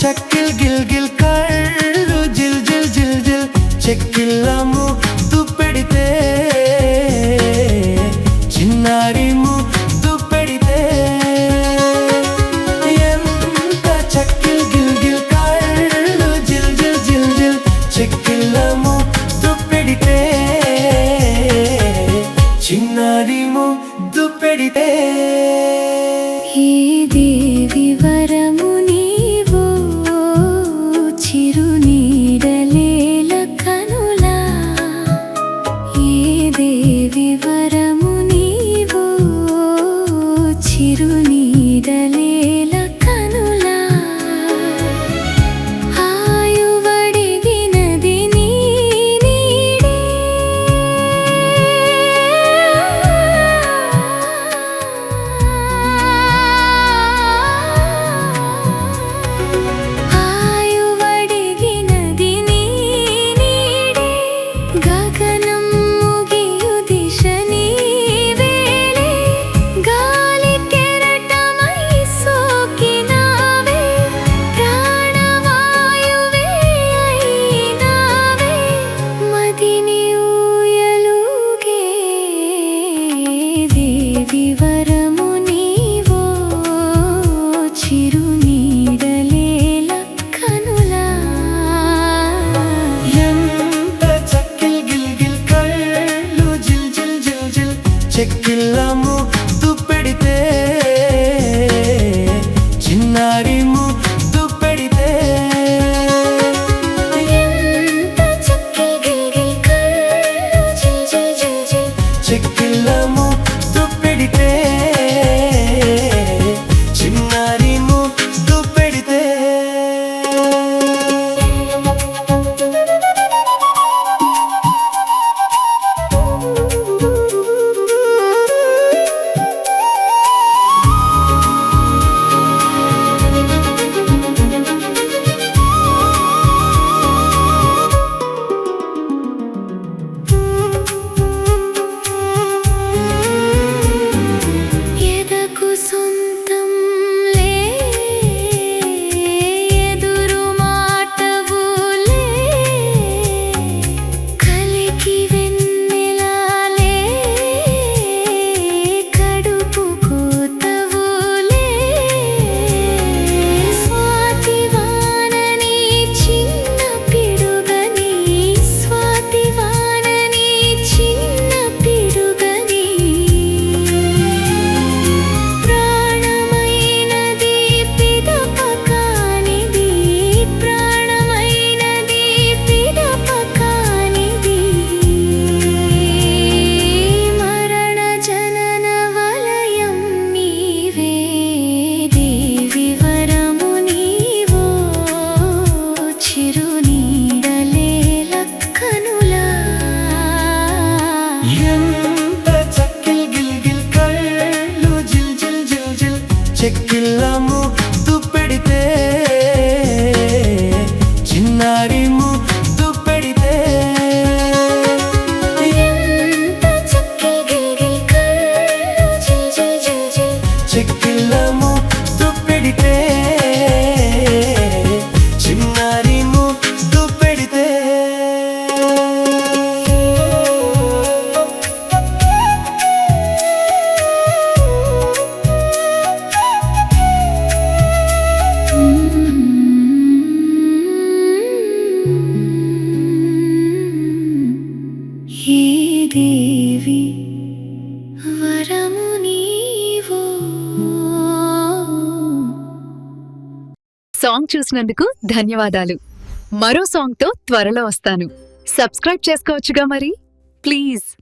చక్కిల్ గిల్ గిల్ కళ్ళు జిల్ జిల్ జిల్ జిల్ చెక్కిళ్ళ ముద్దు పెడితే చిన్నారి ముద్దు పెడితే ఎంత చక్కిల్ గిల్ గిల్ కళ్ళు జిల్ జిల్ జిల్ జిల్ చెక్కిళ్ళ ముద్దు పెడితే చిన్నారి ముద్దు పెడితే హే దేవి వరము చెక్కిళ్ళ ముద్దు పెడితే చిన్నారి ముద్దు పెడితే చెక్కిళ్ళ ముద్దు పెడితే చిన్నారి ముద్దు పెడితే చెక్కిళ్ళ ముద్దు పెడితే చిన్నారి ముద్దు పెడితే చెక్కిళ్ళ ముద్దు పెడితే చిన్నారి ముద్దు పెడితే దేవి వరము నీవో. సాంగ్ చూసినందుకు ధన్యవాదాలు. మరో సాంగ్తో త్వరలో వస్తాను. సబ్స్క్రైబ్ చేసుకోవచ్చుగా మరి, ప్లీజ్.